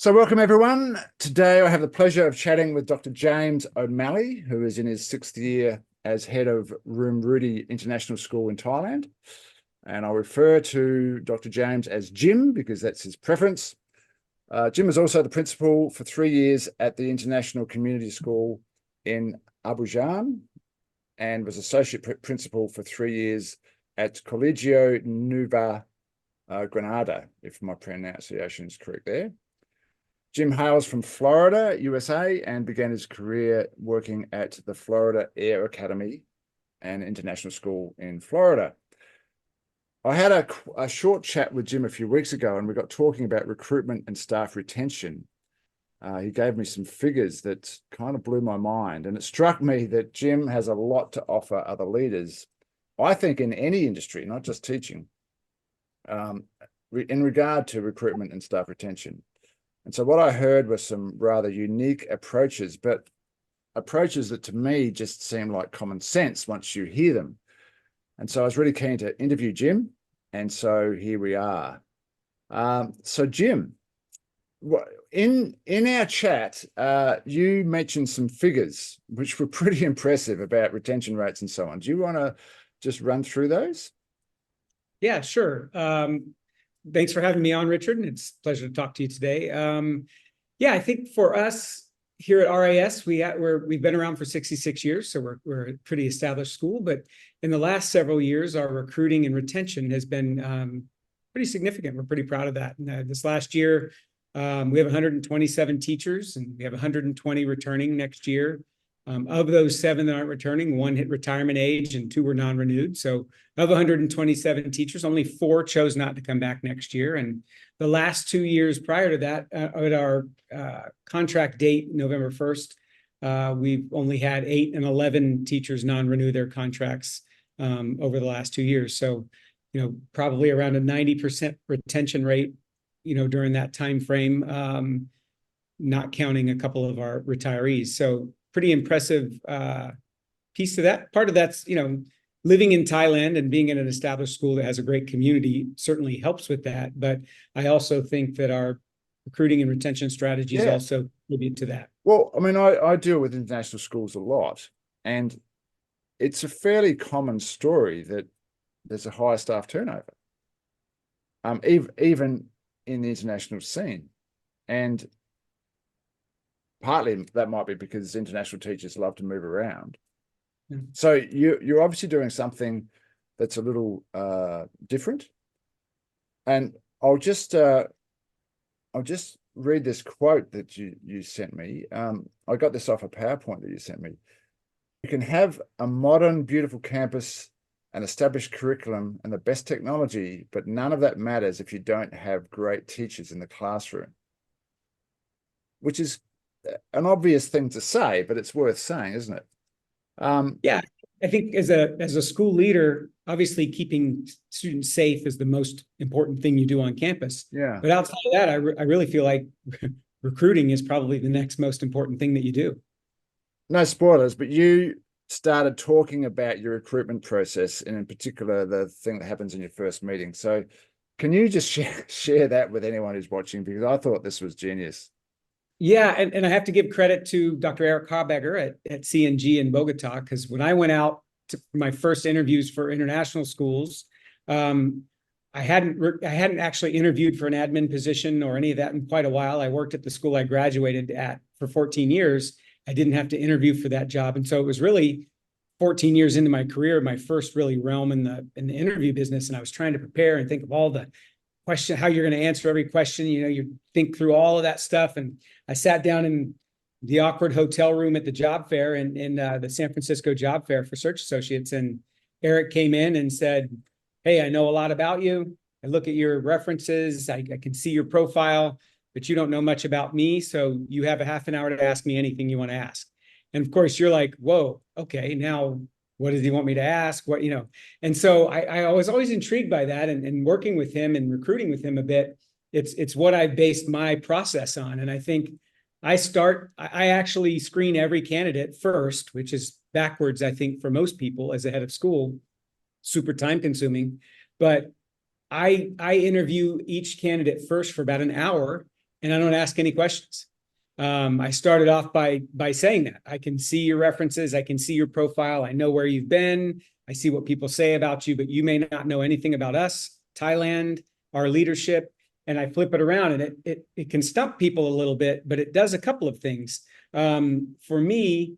So welcome everyone. Today I have the pleasure of chatting with Dr. James O'Malley, who is in his 6th year as head of Ruamrudee International School in Thailand. And I'll refer to Dr. James as Jim because that's his preference. Jim is also the principal for 3 years at the International Community School in Abujan and was associate principal for 3 years at Colegio Nueva Granada, if my pronunciation is correct there. Jim hails from Florida, USA, and began his career working at the Florida Air Academy and International School in Florida. I had a short chat with Jim a few weeks ago, and we got talking about recruitment and staff retention. He gave me some figures that kind of blew my mind, and it struck me that Jim has a lot to offer other leaders, I think in any industry, not just teaching, in regard to recruitment and staff retention. And so what I heard were some rather unique approaches, but approaches that to me just seem like common sense once you hear them. And so I was really keen to interview Jim. And so here we are. So Jim, in our chat, you mentioned some figures which were pretty impressive about retention rates and so on. Do you want to just run through those? Yeah, sure. Thanks for having me on, Richard. It's a pleasure to talk to you today. Yeah, I think for us here at RIS, we've been around for 66 years, so we're a pretty established school. But in the last several years, our recruiting and retention has been pretty significant. We're pretty proud of that. And, this last year, we have 127 teachers, and we have 120 returning next year. Of those 7 that aren't returning, 1 hit retirement age and 2 were non-renewed. So of 127 teachers, only 4 chose not to come back next year. And the last 2 years prior to that, at our contract date, November 1st, we've only had 8 and 11 teachers non-renew their contracts over the last 2 years. So, probably around a 90% retention rate, during that time frame, not counting a couple of our retirees. So pretty impressive piece to that. Part of that's, living in Thailand and being in an established school that has a great community certainly helps with that. But I also think that our recruiting and retention strategies also contribute to that. Well, I mean, I deal with international schools a lot, and it's a fairly common story that there's a high staff turnover, even in the international scene. And partly that might be because international teachers love to move around. Yeah. So you're obviously doing something that's a little different. And I'll just read this quote that you sent me. I got this off a PowerPoint that you sent me. You can have a modern, beautiful campus, an established curriculum, and the best technology, but none of that matters if you don't have great teachers in the classroom, which is an obvious thing to say, but it's worth saying, isn't it? Yeah, I think as a school leader, obviously keeping students safe is the most important thing you do on campus. Yeah. But outside of that, I really feel like recruiting is probably the next most important thing that you do. No spoilers, but you started talking about your recruitment process, and in particular, the thing that happens in your first meeting. So can you just share that with anyone who's watching? Because I thought this was genius. Yeah, and I have to give credit to Dr. Eric Habeger at CNG in Bogota, because when I went out to my first interviews for international schools, I hadn't actually interviewed for an admin position or any of that in quite a while. I worked at the school I graduated at for 14 years. I didn't have to interview for that job, and so it was really 14 years into my career, my first really realm in the interview business, and I was trying to prepare and think of all the question, how you're going to answer every question. You think through all of that stuff. And I sat down in the awkward hotel room at the job fair in the San Francisco job fair for search associates. And Eric came in and said, "Hey, I know a lot about you. I look at your references. I can see your profile, but you don't know much about me. So you have a half an hour to ask me anything you want to ask." And of course you're like, whoa, okay, now what does he want me to ask? And so I was always intrigued by that, and working with him and recruiting with him a bit, it's what I based my process on. And I think I actually screen every candidate first, which is backwards, I think, for most people as a head of school, super time consuming. But I interview each candidate first for about an hour, and I don't ask any questions. I started off by saying that I can see your references, I can see your profile, I know where you've been, I see what people say about you, but you may not know anything about us, Thailand, our leadership. And I flip it around, and it can stump people a little bit, but it does a couple of things. For me,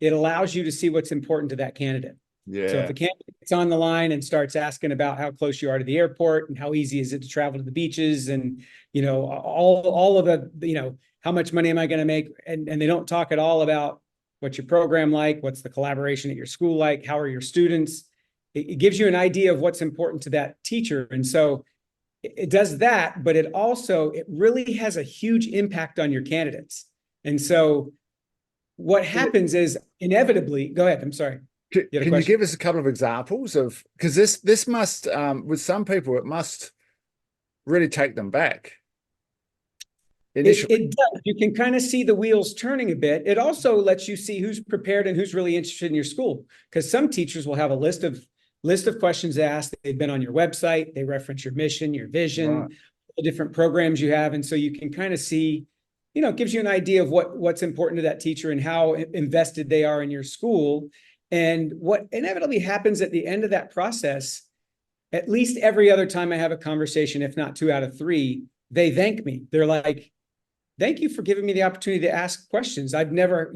it allows you to see what's important to that candidate. Yeah. So if a candidate's on the line and starts asking about how close you are to the airport and how easy is it to travel to the beaches, and all of the how much money am I going to make, and they don't talk at all about what's your program like, what's the collaboration at your school like, how are your students. It gives you an idea of what's important to that teacher. And so it does that, but it really has a huge impact on your candidates. And so what happens is inevitably, go ahead, I'm sorry. Can you give us a couple of examples of, because this must, with some people, it must really take them back. It does. You can kind of see the wheels turning a bit. It also lets you see who's prepared and who's really interested in your school, because some teachers will have a list of questions asked. They've been on your website. They reference your mission, your vision, right, the different programs you have. And so you can kind of see, it gives you an idea of what's important to that teacher and how invested they are in your school. And what inevitably happens at the end of that process, at least every other time I have a conversation, if not 2 out of 3, they thank me. They're like, thank you for giving me the opportunity to ask questions. I've never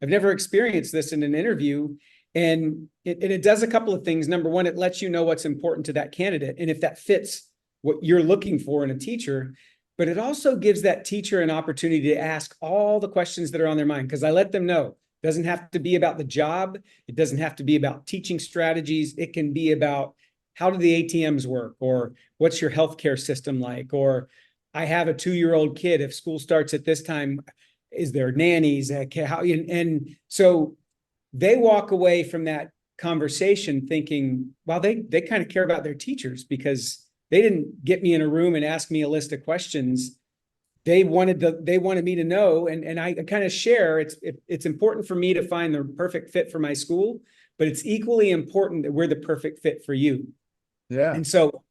experienced this in an interview. And it does a couple of things. Number one, it lets you know what's important to that candidate, and if that fits what you're looking for in a teacher. But it also gives that teacher an opportunity to ask all the questions that are on their mind, because I let them know it doesn't have to be about the job. It doesn't have to be about teaching strategies. It can be about, how do the ATMs work? Or what's your healthcare system like? Or I have a 2-year-old kid. If school starts at this time, is there nannies? And so they walk away from that conversation thinking, well, they kind of care about their teachers, because they didn't get me in a room and ask me a list of questions. They wanted me to know, and I kind of share. It's important for me to find the perfect fit for my school, but it's equally important that we're the perfect fit for you. Yeah. And so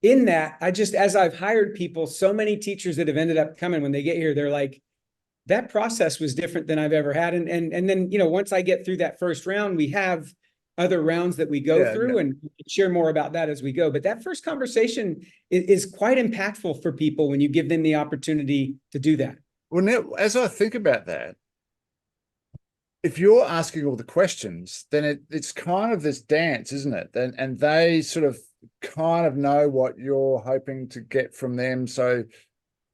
in that, as I've hired people, so many teachers that have ended up coming, when they get here, they're like, that process was different than I've ever had. And then, once I get through that first round, we have other rounds that we go through, and share more about that as we go. But that first conversation is quite impactful for people when you give them the opportunity to do that. Well, now, as I think about that, if you're asking all the questions, then it's kind of this dance, isn't it? And they sort of kind of know what you're hoping to get from them. So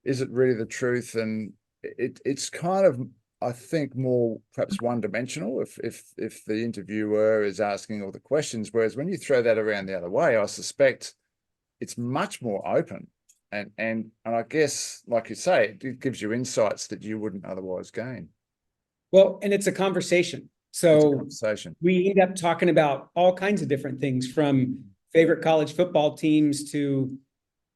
is it really the truth? And it's kind of, I think, more perhaps one-dimensional if the interviewer is asking all the questions, whereas when you throw that around the other way, I suspect it's much more open, and I guess, like you say, it gives you insights that you wouldn't otherwise gain. Well, and it's a conversation. So we end up talking about all kinds of different things, from favorite college football teams to,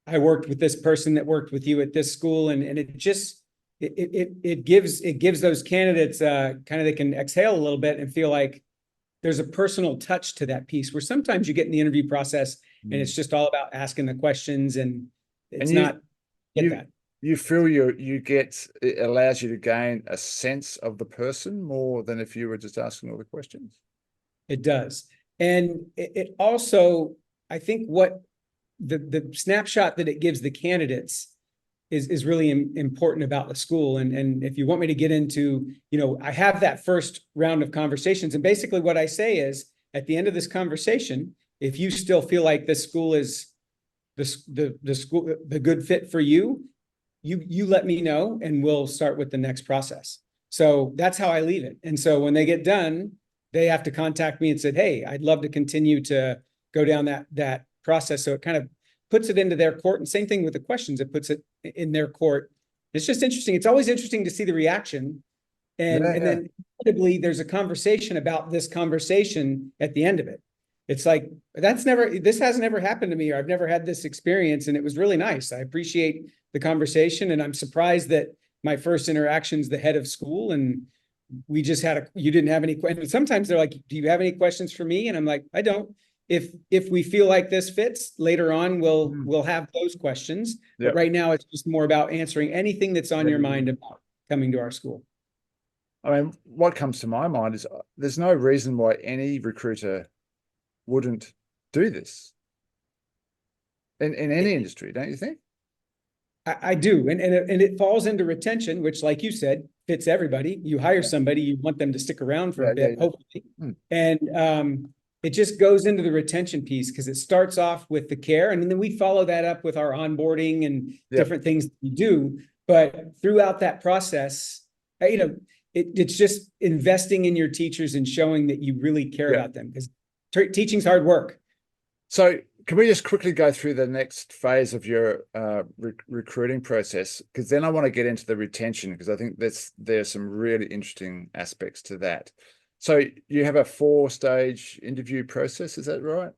I worked with this person that worked with you at this school, and it just it gives those candidates kind of, they can exhale a little bit and feel like there's a personal touch to that piece, where sometimes you get in the interview process and it's just all about asking the questions, and it's not that. You feel it allows you to gain a sense of the person more than if you were just asking all the questions. It does. And it also, I think, what the snapshot that it gives the candidates is really important about the school. And if you want me to get into, I have that first round of conversations, and basically what I say is, at the end of this conversation, if you still feel like this school is the good fit for you, you let me know, and we'll start with the next process. So that's how I leave it. And so when they get done, they have to contact me and said, hey, I'd love to continue to go down that process. So it kind of puts it into their court, and same thing with the questions, it puts it in their court. It's just interesting. It's always interesting to see the reaction. And then inevitably there's a conversation about this conversation at the end of it. It's like, this has never happened to me, or I've never had this experience. And it was really nice. I appreciate the conversation. And I'm surprised that my first interaction's the head of school, and we just you didn't have any questions. Sometimes they're like, do you have any questions for me? And I'm like, I don't. if we feel like this fits later on, we'll have those questions. Yep. But right now it's just more about answering anything that's on your mind about coming to our school. I mean, what comes to my mind is there's no reason why any recruiter wouldn't do this in any industry, don't you think? I do. And it falls into retention, which, like you said, fits everybody. You hire somebody, you want them to stick around for a bit, hopefully. And it just goes into the retention piece because it starts off with the care. And then we follow that up with our onboarding and different things that we do. But throughout that process, it's just investing in your teachers and showing that you really care about them, because teaching's hard work. So can we just quickly go through the next phase of your recruiting process? Because then I want to get into the retention, because I think there's some really interesting aspects to that. So you have a 4-stage interview process, is that right?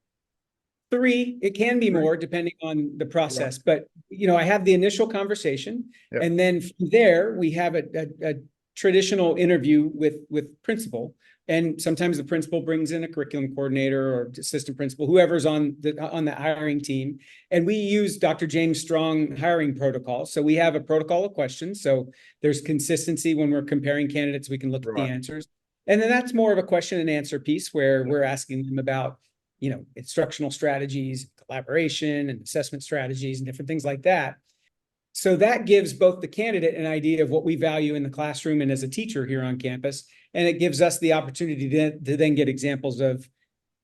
3, it can be more depending on the process, but I have the initial conversation, and then from there we have a traditional interview with principal. And sometimes the principal brings in a curriculum coordinator or assistant principal, whoever's on the hiring team. And we use Dr. James Strong hiring protocol. So we have a protocol of questions. So there's consistency when we're comparing candidates. We can look at the answers. And then that's more of a question and answer piece where we're asking them about, instructional strategies, collaboration, and assessment strategies, and different things like that. So that gives both the candidate an idea of what we value in the classroom and as a teacher here on campus. And it gives us the opportunity to then get examples of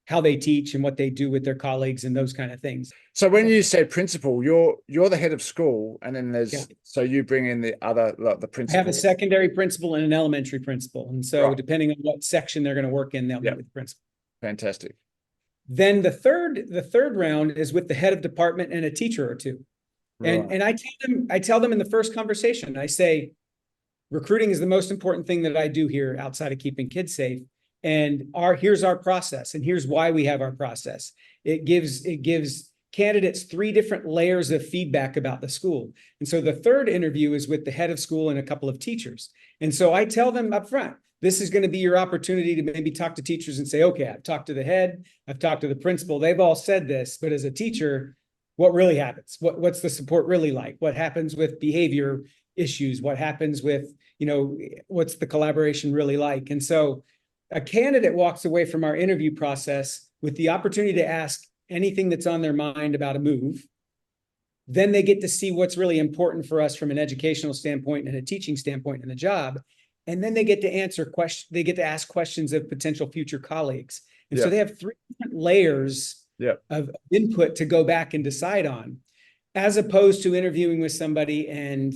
how they teach and what they do with their colleagues and those kind of things. So when you say principal, you're the head of school, and then there's so you bring in the other, like the principal. I have a secondary principal and an elementary principal. And so depending on what section they're going to work in, they'll meet with the principal. Fantastic. Then the third round is with the head of department and a teacher or two. And I tell them in the first conversation, I say, recruiting is the most important thing that I do here outside of keeping kids safe. And here's our process, and here's why we have our process. It gives candidates 3 different layers of feedback about the school. And so the third interview is with the head of school and a couple of teachers. And so I tell them up front, this is going to be your opportunity to maybe talk to teachers and say, okay, I've talked to the head, I've talked to the principal, they've all said this, but as a teacher, what really happens? What's the support really like? What happens with behavior issues? What happens with, what's the collaboration really like? And so a candidate walks away from our interview process with the opportunity to ask anything that's on their mind about a move. Then they get to see what's really important for us from an educational standpoint and a teaching standpoint in the job. And then they get to ask questions of potential future colleagues. And so they have 3 different layers of input to go back and decide on, as opposed to interviewing with somebody and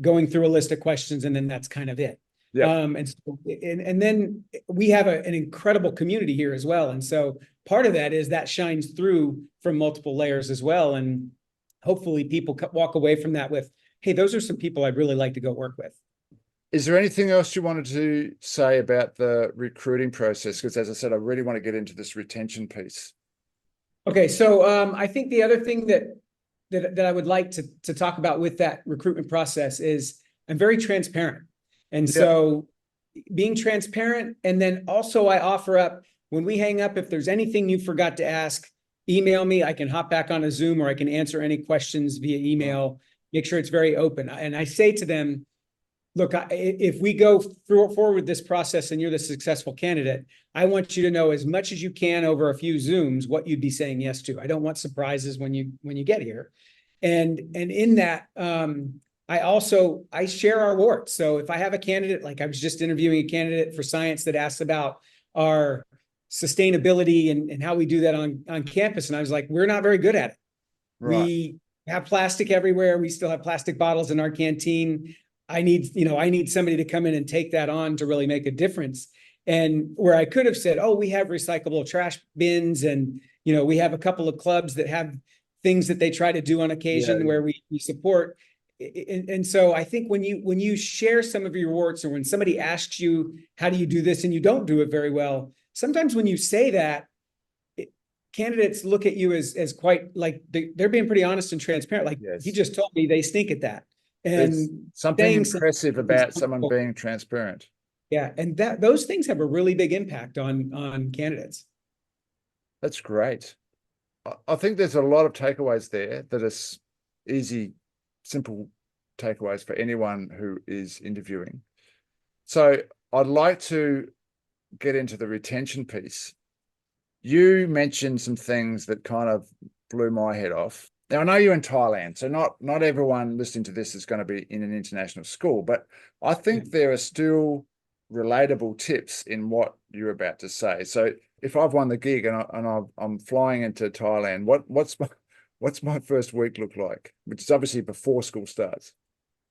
going through a list of questions and then that's kind of it. And then we have an incredible community here as well. And so part of that is that shines through from multiple layers as well. And hopefully people walk away from that with, hey, those are some people I'd really like to go work with. Is there anything else you wanted to say about the recruiting process? Because as I said, I really want to get into this retention piece. Okay, so I think the other thing that I would like to talk about with that recruitment process is I'm very transparent. And so being transparent, and then also I offer up, when we hang up, if there's anything you forgot to ask, email me. I can hop back on a Zoom, or I can answer any questions via email, make sure it's very open. And I say to them, look, if we go forward with this process and you're the successful candidate, I want you to know as much as you can over a few Zooms what you'd be saying yes to. I don't want surprises when you get here. And in that, I share our warts. So if I have a candidate, like I was just interviewing a candidate for science that asked about our sustainability and how we do that on campus. And I was like, we're not very good at it. We have plastic everywhere. We still have plastic bottles in our canteen. I need somebody to come in and take that on to really make a difference. And where I could have said, oh, we have recyclable trash bins, and we have a couple of clubs that have things that they try to do on occasion where we support. And so I think when you share some of your warts, or when somebody asks you, how do you do this, and you don't do it very well, sometimes when you say that, candidates look at you as quite like they're being pretty honest and transparent. Like, he just told me they stink at that. And there's something impressive about someone being transparent. Yeah, and those things have a really big impact on candidates. That's great. I think there's a lot of takeaways there that are easy, simple takeaways for anyone who is interviewing. So I'd like to get into the retention piece. You mentioned some things that kind of blew my head off. Now, I know you're in Thailand, so not everyone listening to this is going to be in an international school, but I think there are still relatable tips in what you're about to say. So if I've won the gig and I'm flying into Thailand, what's my first week look like? Which is obviously before school starts.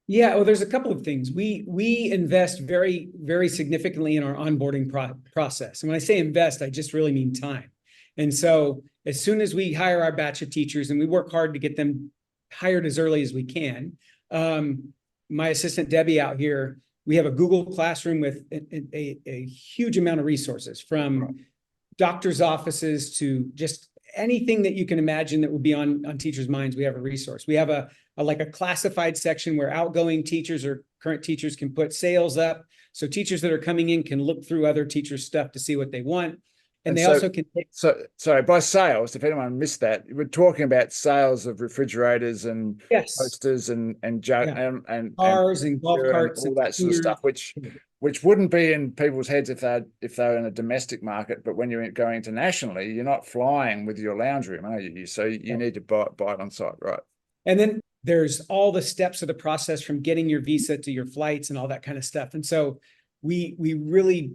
Yeah, well, there's a couple of things. We invest very, very significantly in our onboarding process. And when I say invest, I just really mean time. And so as soon as we hire our batch of teachers, and we work hard to get them hired as early as we can, my assistant Debbie out here, we have a Google Classroom with a huge amount of resources, from doctors' offices to just anything that you can imagine that would be on teachers' minds. We have a resource. We have a classified section where outgoing teachers or current teachers can put sales up. So teachers that are coming in can look through other teachers' stuff to see what they want. And they also can take. So sorry, by sales, if anyone missed that, we're talking about sales of refrigerators and toasters and cars and golf carts and all that sort of stuff, which wouldn't be in people's heads if they're in a domestic market. But when you're going internationally, you're not flying with your lounge room, are you? So you need to buy it on site, right? And then there's all the steps of the process, from getting your visa to your flights and all that kind of stuff. And so we really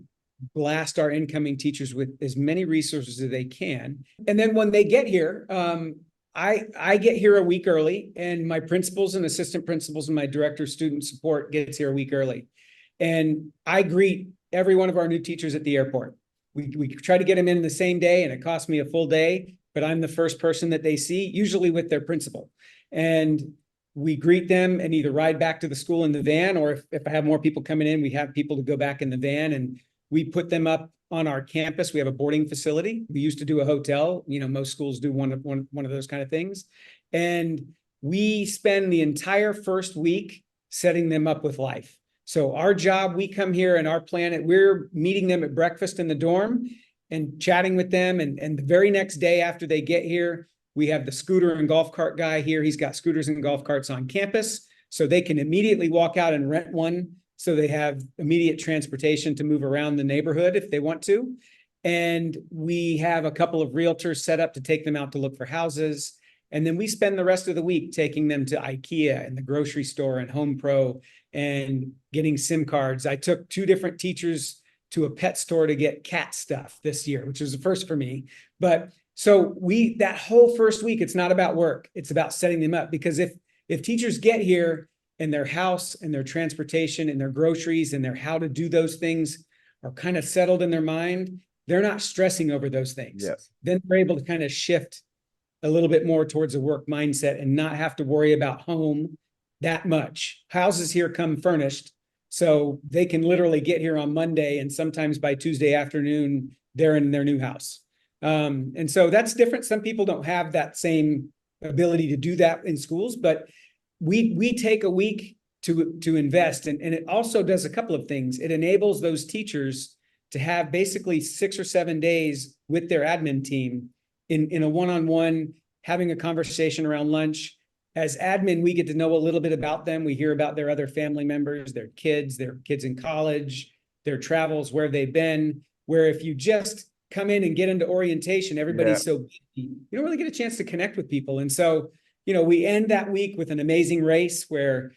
blast our incoming teachers with as many resources as they can. And then when they get here, I get here a week early, and my principals and assistant principals and my director of student support gets here a week early. And I greet every one of our new teachers at the airport. We try to get them in the same day, and it costs me a full day, but I'm the first person that they see, usually with their principal. And we greet them and either ride back to the school in the van, or if I have more people coming in, we have people to go back in the van, and we put them up on our campus. We have a boarding facility. We used to do a hotel. You know, most schools do one of those kind of things. And we spend the entire first week setting them up with life. So our job, we come here, and our plan, we're meeting them at breakfast in the dorm and chatting with them. And the very next day after they get here, we have the scooter and golf cart guy here. He's got scooters and golf carts on campus, so they can immediately walk out and rent one, so they have immediate transportation to move around the neighborhood if they want to. And we have a couple of realtors set up to take them out to look for houses. And then we spend the rest of the week taking them to IKEA and the grocery store and Home Pro and getting SIM cards. I took 2 different teachers to a pet store to get cat stuff this year, which was the first for me. But so that whole first week, it's not about work. It's about setting them up, because if teachers get here and their house and their transportation and their groceries and their how to do those things are kind of settled in their mind, they're not stressing over those things. Yes. Then they're able to kind of shift a little bit more towards a work mindset and not have to worry about home that much. Houses here come furnished, so they can literally get here on Monday, and sometimes by Tuesday afternoon, they're in their new house. And so that's different. Some people don't have that same ability to do that in schools, but we take a week to invest. And it also does a couple of things. It enables those teachers to have basically 6 or 7 days with their admin team in a one-on-one, having a conversation around lunch. As admin, we get to know a little bit about them. We hear about their other family members, their kids in college, their travels, where they've been, where if you just come in and get into orientation, everybody's so busy, you don't really get a chance to connect with people. And so, you know, we end that week with an amazing race where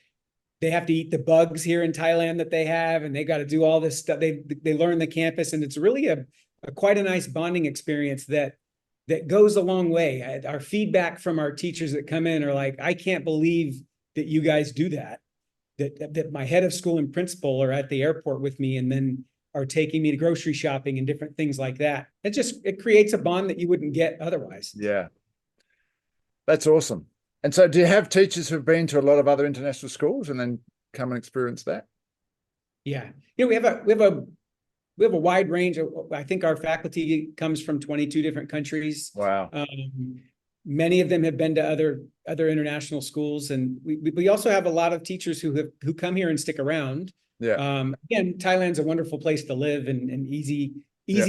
they have to eat the bugs here in Thailand that they have, and they got to do all this stuff. They learn the campus, and it's really a quite a nice bonding experience that goes a long way. Our feedback from our teachers that come in are like, I can't believe that you guys do that. That my head of school and principal are at the airport with me, and then are taking me to grocery shopping and different things like that. It creates a bond that you wouldn't get otherwise. Yeah. That's awesome. And so do you have teachers who've been to a lot of other international schools and then come and experience that? Yeah. You know, we have a wide range of, I think our faculty comes from 22 different countries. Wow. Many of them have been to other international schools. And we also have a lot of teachers who come here and stick around. Yeah. Again, Thailand's a wonderful place to live and easy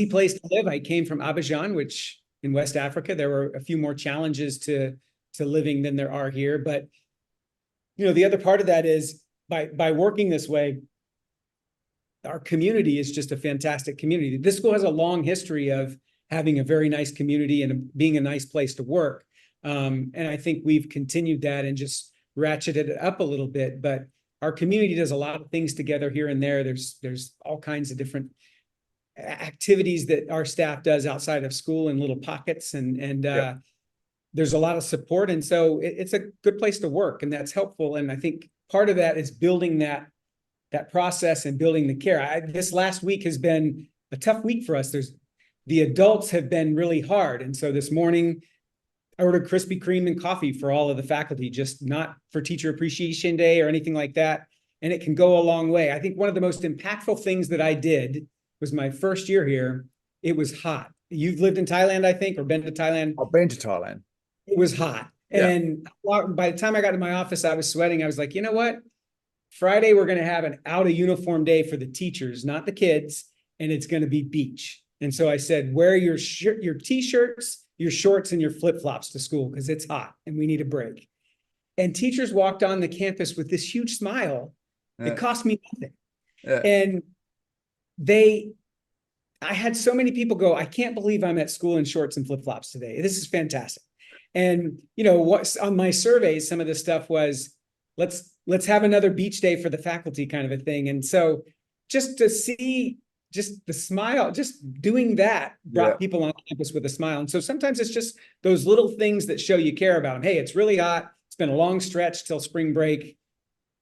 place to live. I came from Abidjan, which, in West Africa. There were a few more challenges to living than there are here. But, the other part of that is by working this way, our community is just a fantastic community. This school has a long history of having a very nice community and being a nice place to work. And I think we've continued that and just ratcheted it up a little bit. But our community does a lot of things together here and there. There's all kinds of different activities that our staff does outside of school in little pockets, and there's a lot of support. And so it's a good place to work, and that's helpful. And I think part of that is building that process and building the care. This last week has been a tough week for us. The adults have been really hard. And so this morning I ordered Krispy Kreme and coffee for all of the faculty, just not for Teacher Appreciation Day or anything like that. And it can go a long way. I think one of the most impactful things that I did was my first year here. It was hot. You've lived in Thailand, I think, or been to Thailand? I've been to Thailand. It was hot. Yeah. And by the time I got to my office, I was sweating. I was like, you know what? Friday, we're going to have an out of uniform day for the teachers, not the kids. And it's going to be beach. And so I said, wear your t-shirts, your shorts, and your flip-flops to school because it's hot and we need a break. And teachers walked on the campus with this huge smile. Yeah. It cost me nothing. Yeah. And I had so many people go, I can't believe I'm at school in shorts and flip-flops today. This is fantastic. And, what's on my surveys, some of the stuff was, let's have another beach day for the faculty kind of a thing. And so just to see just the smile, just doing that brought people on campus with a smile. And so sometimes it's just those little things that show you care about them. Hey, it's really hot. It's been a long stretch till spring break.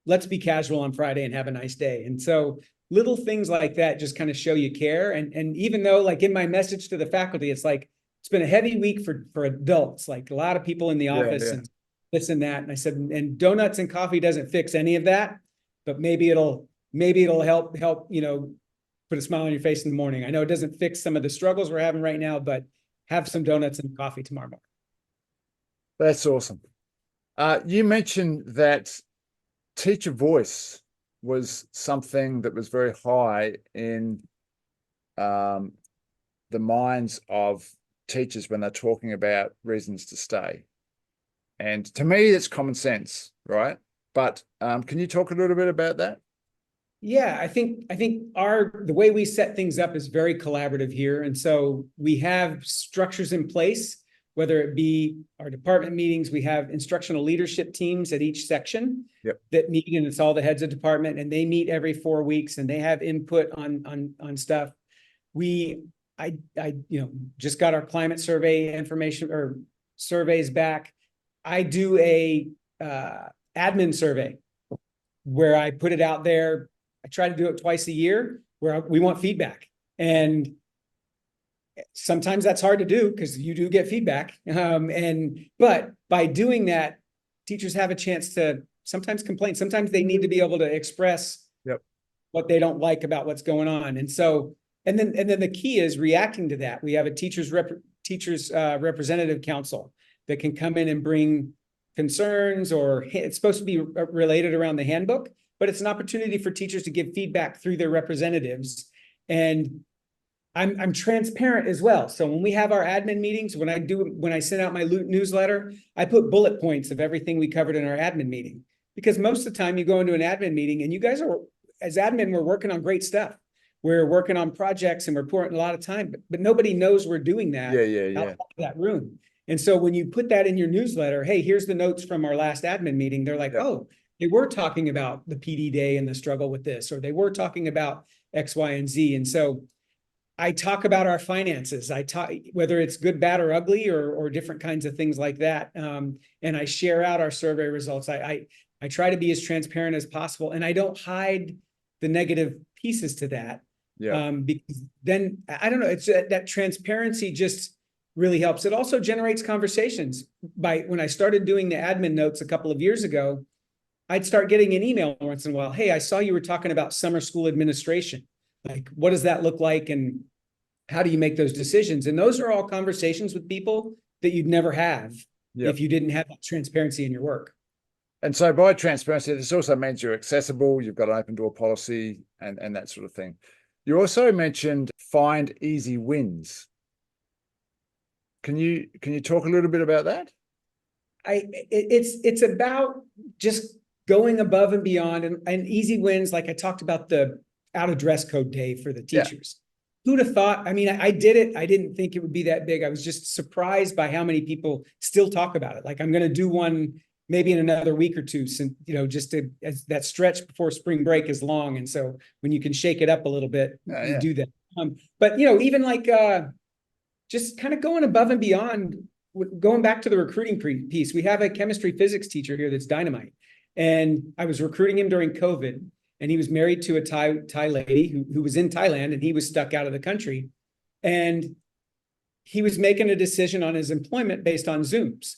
Let's be casual on Friday and have a nice day. And so little things like that just kind of show you care. And even though, like, in my message to the faculty, it's like, it's been a heavy week for adults, like a lot of people in the office and this and that. And I said, and donuts and coffee doesn't fix any of that, but maybe it'll help, put a smile on your face in the morning. I know it doesn't fix some of the struggles we're having right now, but have some donuts and coffee tomorrow morning. That's awesome. You mentioned that teacher voice was something that was very high in the minds of teachers when they're talking about reasons to stay. And to me, that's common sense, right? But can you talk a little bit about that? Yeah, I think the way we set things up is very collaborative here. And so we have structures in place, whether it be our department meetings, we have instructional leadership teams at each section that meet, and it's all the heads of department, and they meet every 4 weeks and they have input on stuff. I just got our climate survey information or surveys back. I do a admin survey where I put it out there. I try to do it twice a year where we want feedback. And sometimes that's hard to do because you do get feedback. But by doing that, teachers have a chance to sometimes complain. Sometimes they need to be able to express what they don't like about what's going on. And so, and then the key is reacting to that. We have a teachers representative council that can come in and bring concerns, or it's supposed to be related around the handbook, but it's an opportunity for teachers to give feedback through their representatives. And I'm transparent as well. So when we have our admin meetings, when I send out my newsletter, I put bullet points of everything we covered in our admin meeting, because most of the time you go into an admin meeting and you guys are, as admin, we're working on great stuff. We're working on projects and we're pouring a lot of time, but nobody knows we're doing that outside of that room. And so when you put that in your newsletter, hey, here's the notes from our last admin meeting, they're like, oh, they were talking about the PD day and the struggle with this, or they were talking about X, Y, and Z. And so I talk about our finances. I talk, whether it's good, bad, or ugly, or different kinds of things like that. And I share out our survey results. I try to be as transparent as possible, and I don't hide the negative pieces to that. Because then, I don't know, it's that transparency just really helps. It also generates conversations. When I started doing the admin notes a couple of years ago, I'd start getting an email once in a while. Hey, I saw you were talking about summer school administration. Like, what does that look like? And how do you make those decisions? And those are all conversations with people that you'd never have if you didn't have that transparency in your work. And so by transparency, this also means you're accessible, you've got an open door policy and that sort of thing. You also mentioned find easy wins. Can you talk a little bit about that? It's about just going above and beyond, and easy wins. Like I talked about the out of dress code day for the teachers. Who'd have thought? I mean, I did it. I didn't think it would be that big. I was just surprised by how many people still talk about it. Like I'm going to do one maybe in another week or two, since, just as that stretch before spring break is long. And so when you can shake it up a little bit, you do that. But even like just kind of going above and beyond, going back to the recruiting piece. We have a chemistry physics teacher here that's dynamite. And I was recruiting him during COVID, and he was married to a Thai lady who was in Thailand, and he was stuck out of the country. And he was making a decision on his employment based on Zooms.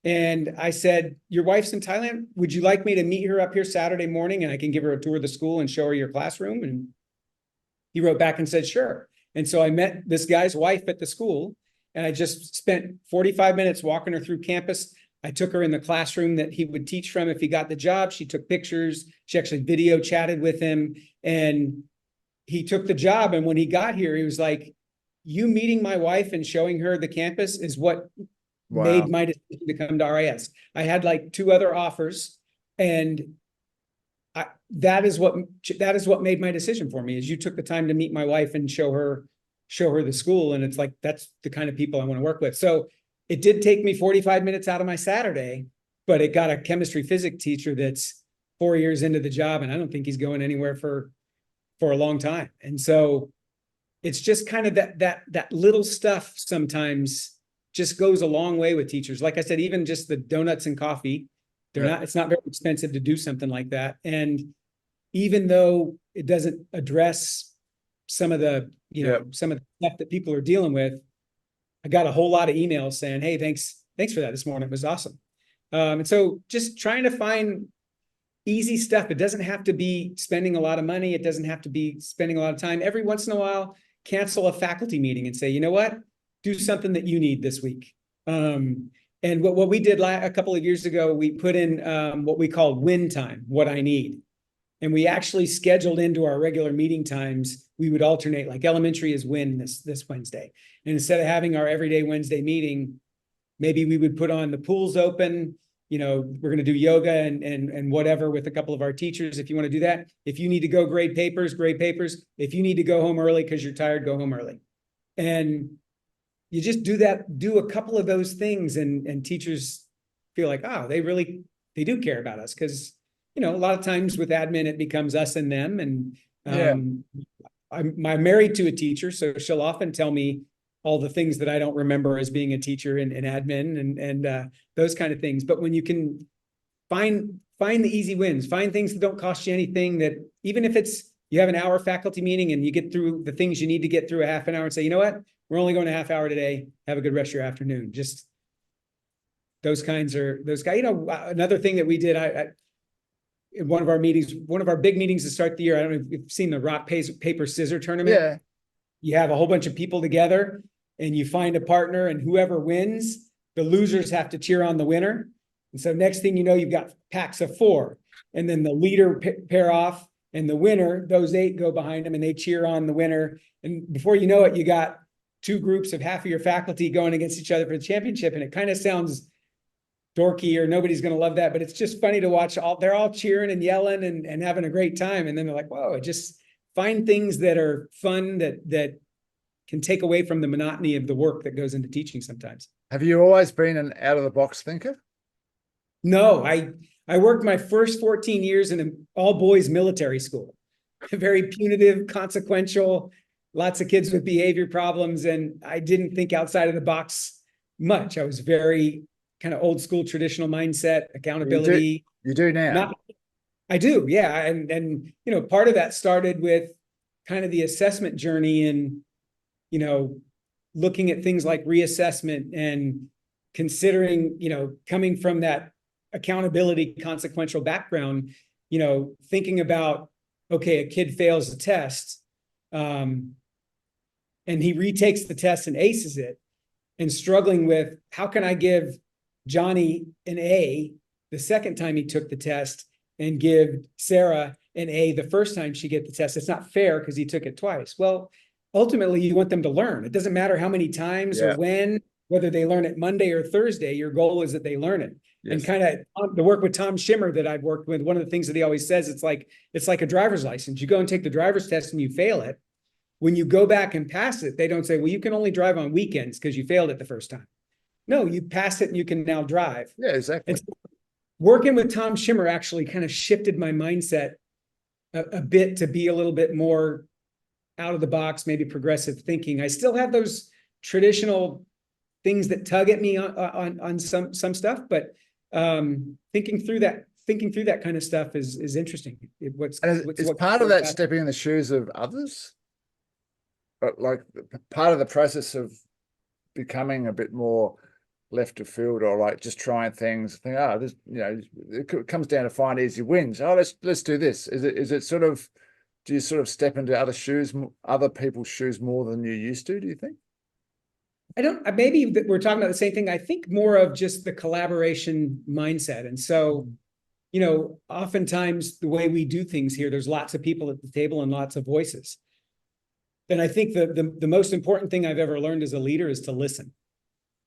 And I said, your wife's in Thailand. Would you like me to meet her up here Saturday morning and I can give her a tour of the school and show her your classroom? And he wrote back and said, sure. And so I met this guy's wife at the school, and I just spent 45 minutes walking her through campus. I took her in the classroom that he would teach from if he got the job. She took pictures. She actually video chatted with him, and he took the job. And when he got here, he was like, you meeting my wife and showing her the campus is what made my decision to come to RIS. I had like 2 other offers, and that is what made my decision for me. Is you took the time to meet my wife and show her the school. And it's like, that's the kind of people I want to work with. So it did take me 45 minutes out of my Saturday, but it got a chemistry physics teacher that's 4 years into the job, and I don't think he's going anywhere for a long time. And so it's just kind of that little stuff sometimes just goes a long way with teachers. Like I said, even just the donuts and coffee, it's not very expensive to do something like that. And even though it doesn't address some of the, some of the stuff that people are dealing with, I got a whole lot of emails saying, hey, thanks for that this morning. It was awesome. And so just trying to find easy stuff. It doesn't have to be spending a lot of money. It doesn't have to be spending a lot of time. Every once in a while, cancel a faculty meeting and say, you know what, do something that you need this week. And what we did a couple of years ago, we put in what we called win time, what I need. And we actually scheduled into our regular meeting times, we would alternate, like elementary is win this Wednesday. And instead of having our everyday Wednesday meeting, maybe we would put on the pools open. We're going to do yoga and whatever with a couple of our teachers. If you want to do that, if you need to go grade papers. If you need to go home early because you're tired, go home early. And you just do a couple of those things, and teachers feel like, they do care about us. Because, a lot of times with admin, it becomes us and them. And I'm married to a teacher, so she'll often tell me all the things that I don't remember as being a teacher in admin and those kind of things. But when you can find the easy wins, find things that don't cost you anything, that even if it's, you have an hour faculty meeting and you get through the things you need to get through a half an hour and say, you know what, we're only going a half hour today. Have a good rest of your afternoon. Just those guys. Another thing that we did, in one of our big meetings to start the year, I don't know if you've seen the rock, paper, scissor tournament. Yeah. You have a whole bunch of people together and you find a partner, and whoever wins, the losers have to cheer on the winner. And so next thing you know, you've got packs of 4, and then the leader pair off, and the winner, those 8 go behind them and they cheer on the winner. And before you know it, you got 2 groups of half of your faculty going against each other for the championship. And it kind of sounds dorky, or nobody's going to love that, but it's just funny to watch. They're all cheering and yelling and having a great time. And then they're like, whoa, just find things that are fun that can take away from the monotony of the work that goes into teaching sometimes. Have you always been an out-of-the-box thinker? No, I worked my first 14 years in an all-boys military school. Very punitive, consequential, lots of kids with behavior problems, and I didn't think outside of the box much. I was very kind of old school, traditional mindset, accountability. You do now? I do, yeah. And part of that started with kind of the assessment journey, and looking at things like reassessment and considering, coming from that accountability, consequential background, thinking about, okay, a kid fails the test, and he retakes the test and aces it, and struggling with, how can I give Johnny an A the second time he took the test and give Sarah an A the first time she get the test? It's not fair because he took it twice. Well, ultimately, you want them to learn. It doesn't matter how many times or when. whether they learn it Monday or Thursday, your goal is that they learn it. And Yes. kind of the work with Tom Schimmer that I've worked with, one of the things that he always says, it's like a driver's license. You go and take the driver's test and you fail it. When you go back and pass it, they don't say, well, you can only drive on weekends because you failed it the first time. No, you passed it and you can now drive. Yeah, exactly. And so working with Tom Schimmer actually kind of shifted my mindset a bit to be a little bit more out of the box, maybe progressive thinking. I still have those traditional things that tug at me on some stuff, but thinking through that kind of stuff is interesting. What's part of that stepping in the shoes of others, but like part of the process of becoming a bit more left of field, or like just trying things, think, oh, this, it comes down to find easy wins. Oh, let's do this. Is it sort of, do you sort of step into other people's shoes more than you used to, do you think? Maybe that we're talking about the same thing. I think more of just the collaboration mindset. And so, oftentimes the way we do things here, there's lots of people at the table and lots of voices. And I think the most important thing I've ever learned as a leader is to listen.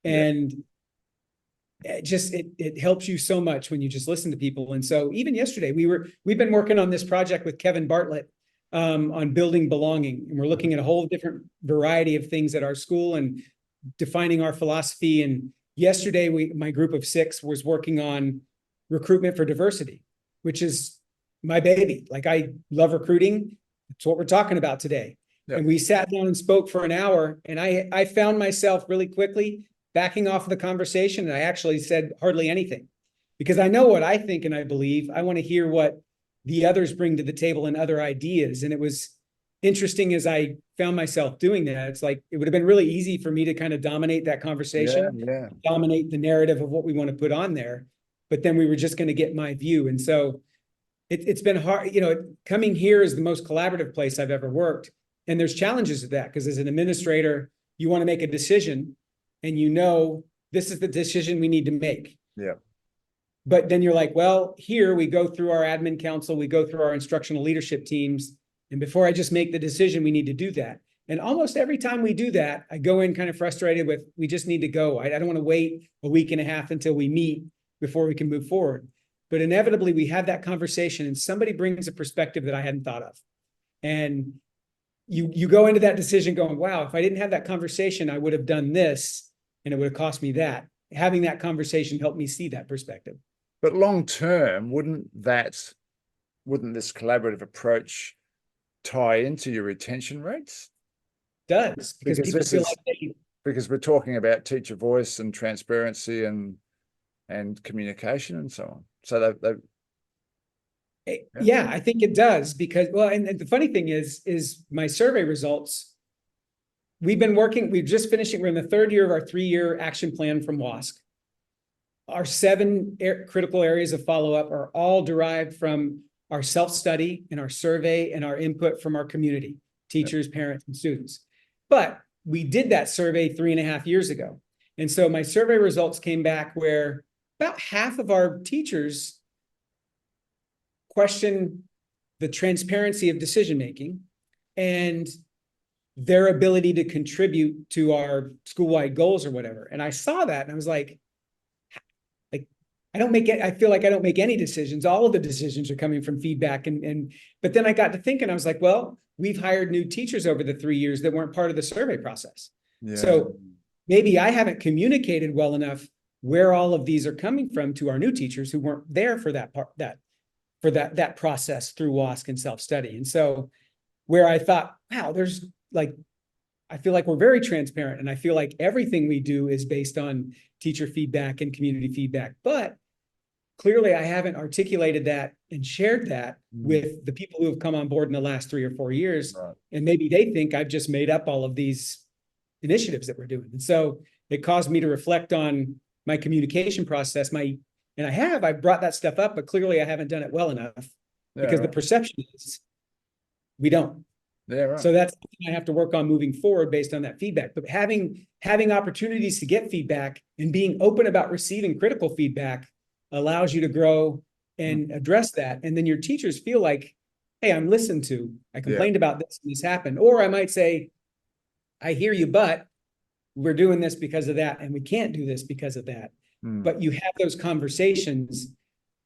And it helps you so much when you just listen to people. And so even yesterday, we've been working on this project with Kevin Bartlett on building belonging. And we're looking at a whole different variety of things at our school and defining our philosophy. And yesterday, my group of 6 was working on recruitment for diversity, which is my baby. Like, I love recruiting. That's what we're talking about today. Yep. And we sat down and spoke for an hour, and I found myself really quickly backing off of the conversation. And I actually said hardly anything, because I know what I think and I believe. I want to hear what the others bring to the table and other ideas. And it was interesting as I found myself doing that. It's like, it would have been really easy for me to kind of dominate that conversation, dominate the narrative of what we want to put on there. But then we were just going to get my view. And so it's been hard. Coming here is the most collaborative place I've ever worked. And there's challenges with that, because as an administrator, you want to make a decision and this is the decision we need to make. Yeah. But then you're like, well, here we go through our admin council, we go through our instructional leadership teams. And before I just make the decision, we need to do that. And almost every time we do that, I go in kind of frustrated with, we just need to go. I don't want to wait a week and a half until we meet before we can move forward. But inevitably, we have that conversation and somebody brings a perspective that I hadn't thought of. And you go into that decision going, wow, if I didn't have that conversation, I would have done this and it would have cost me that. Having that conversation helped me see that perspective. But long term, wouldn't this collaborative approach tie into your retention rates? Does, because people feel like because we're talking about teacher voice and transparency and communication and so on. So yeah, I think it does, because, well, and the funny thing is my survey results, we're just finishing, we're in the 3rd year of our 3-year action plan from WASC. Our 7 critical areas of follow-up are all derived from our self-study and our survey and our input from our community, teachers, parents, and students. But we did that survey 3.5 years ago. And so my survey results came back where about half of our teachers question the transparency of decision-making and their ability to contribute to our school-wide goals or whatever. And I saw that and I was like, I feel like I don't make any decisions. All of the decisions are coming from feedback. But then I got to thinking, I was like, well, we've hired new teachers over the 3 years that weren't part of the survey process. Yeah. So maybe I haven't communicated well enough where all of these are coming from to our new teachers who weren't there for that process through WASC and self-study. And so where I thought, wow, I feel like we're very transparent, and I feel like everything we do is based on teacher feedback and community feedback. But clearly I haven't articulated that and shared that with the people who have come on board in the last 3 or 4 years. Right. And maybe they think I've just made up all of these initiatives that we're doing. And so it caused me to reflect on my communication process, I've brought that stuff up, but clearly I haven't done it well enough because the perception is we don't. Yeah, right. So that's something I have to work on moving forward based on that feedback. But having opportunities to get feedback and being open about receiving critical feedback allows you to grow and address that. And then your teachers feel like, hey, I'm listened to. I complained about this and this happened. Or I might say, I hear you, but we're doing this because of that, and we can't do this because of that. But you have those conversations,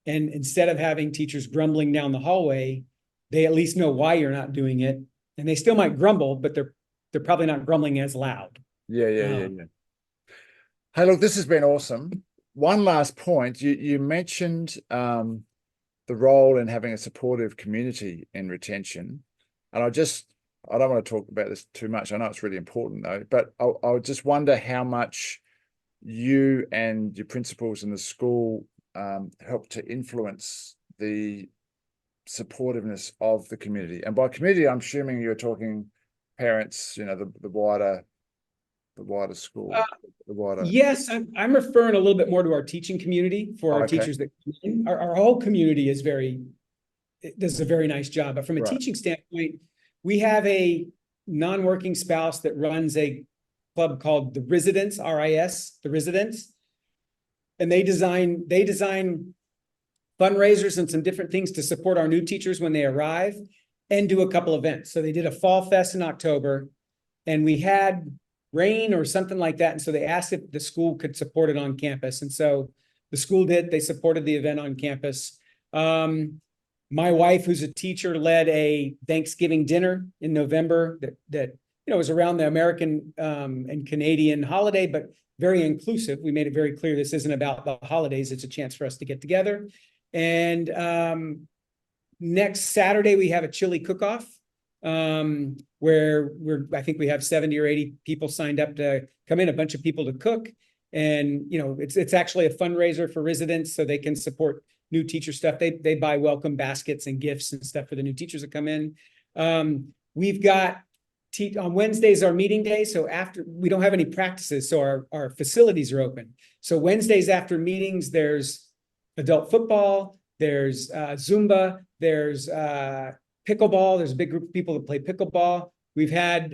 and instead of having teachers grumbling down the hallway, they at least know why you're not doing it. And they still might grumble, but they're probably not grumbling as loud. Yeah. Hey, look, this has been awesome. One last point. You mentioned the role in having a supportive community in retention. And I don't want to talk about this too much. I know it's really important though, but I just wonder how much you and your principals in the school help to influence the supportiveness of the community. And by community, I'm assuming you're talking parents, the wider school, the wider. Yes, I'm referring a little bit more to our teaching community for our teachers that come in. Our whole community does a very nice job. But from a teaching standpoint, we have a non-working spouse that runs a club called the Residents, RIS, the Residents. And they design fundraisers and some different things to support our new teachers when they arrive, and do a couple events. So they did a fall fest in October, and we had rain or something like that. And so they asked if the school could support it on campus. And so the school did. They supported the event on campus. My wife, who's a teacher, led a Thanksgiving dinner in November that was around the American and Canadian holiday, but very inclusive. We made it very clear this isn't about the holidays. It's a chance for us to get together. And next Saturday, we have a chili cook-off where I think we have 70 or 80 people signed up to come in, a bunch of people to cook. And, it's actually a fundraiser for residents so they can support new teacher stuff. They buy welcome baskets and gifts and stuff for the new teachers that come in. We've got on Wednesdays, our meeting day. So after, we don't have any practices, so our facilities are open. So Wednesdays after meetings, there's adult football, there's Zumba, there's pickleball. There's a big group of people that play pickleball. We've had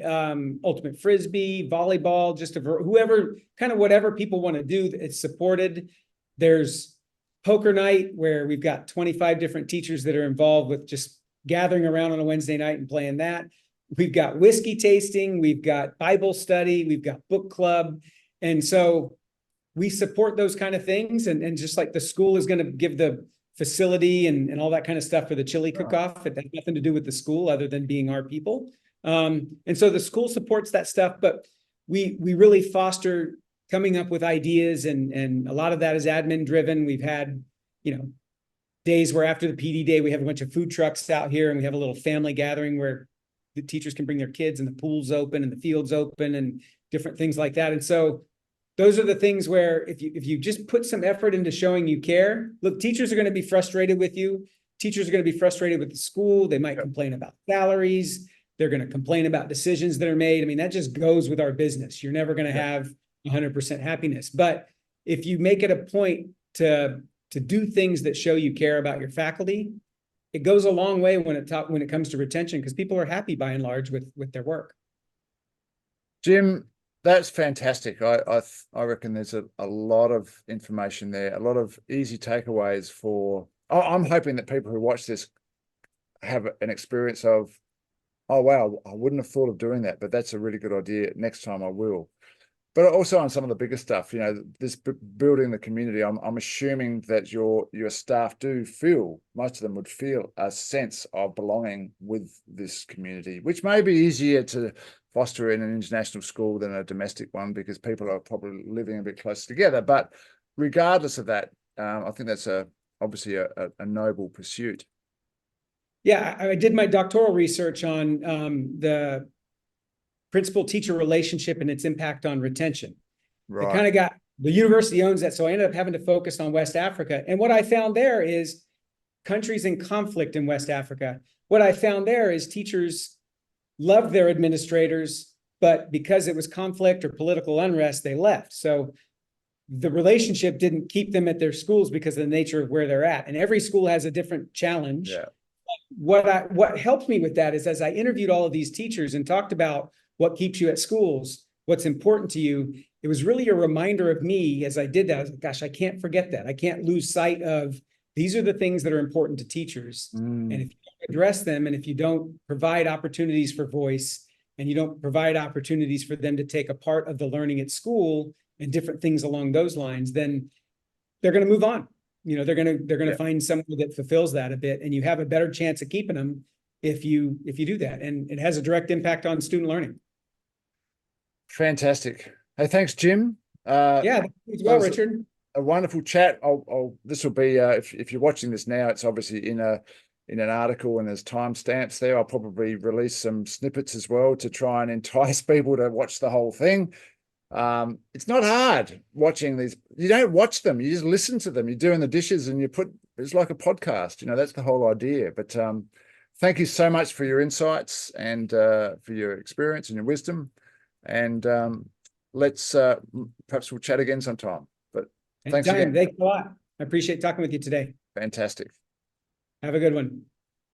ultimate frisbee, volleyball, just whatever people want to do, it's supported. There's poker night where we've got 25 different teachers that are involved with just gathering around on a Wednesday night and playing that. We've got whiskey tasting, we've got Bible study, we've got book club. And so we support those kind of things. And just like the school is going to give the facility and all that kind of stuff for the chili cook-off, it has nothing to do with the school other than being our people. And so the school supports that stuff, but we really foster coming up with ideas, and a lot of that is admin driven. We've had, days where after the PD day, we have a bunch of food trucks out here, and we have a little family gathering where the teachers can bring their kids, and the pool's open and the field's open and different things like that. And so those are the things where if you just put some effort into showing you care, look, teachers are going to be frustrated with you. Teachers are going to be frustrated with the school. They might complain about salaries. They're going to complain about decisions that are made. I mean, that just goes with our business. You're never going to have 100% happiness. But if you make it a point to do things that show you care about your faculty, it goes a long way when it comes to retention, because people are happy by and large with their work. Jim, that's fantastic. I reckon there's a lot of information there, a lot of easy takeaways I'm hoping that people who watch this have an experience of, oh, wow, I wouldn't have thought of doing that, but that's a really good idea. Next time I will. But also on some of the bigger stuff, this building the community, I'm assuming that your staff most of them would feel a sense of belonging with this community, which may be easier to foster in an international school than a domestic one, because people are probably living a bit closer together. But regardless of that, I think that's obviously a noble pursuit. Yeah, I did my doctoral research on the principal-teacher relationship and its impact on retention. Right. I kind of got, the university owns that, so I ended up having to focus on West Africa. And what I found there is countries in conflict in West Africa. What I found there is teachers loved their administrators, but because it was conflict or political unrest, they left. So the relationship didn't keep them at their schools because of the nature of where they're at. And every school has a different challenge. Yeah. What helped me with that is, as I interviewed all of these teachers and talked about what keeps you at schools, what's important to you, it was really a reminder of me as I did that. I was like, gosh, I can't forget that. I can't lose sight of these are the things that are important to teachers. And if you don't address them, and if you don't provide opportunities for voice, and you don't provide opportunities for them to take a part of the learning at school and different things along those lines, then they're going to move on. They're going to find someone that fulfills that a bit, and you have a better chance of keeping them if you do that. And it has a direct impact on student learning. Fantastic. Hey, thanks, Jim. Yeah, as well, Richard. A wonderful chat. This will be if you're watching this now, it's obviously in an article and there's timestamps there. I'll probably release some snippets as well to try and entice people to watch the whole thing. It's not hard watching these. You don't watch them, you just listen to them. You're doing the dishes and it's like a podcast, that's the whole idea. But thank you so much for your insights and for your experience and your wisdom. And let's perhaps we'll chat again sometime. But thanks again. Thanks a lot. I appreciate talking with you today. Fantastic. Have a good one.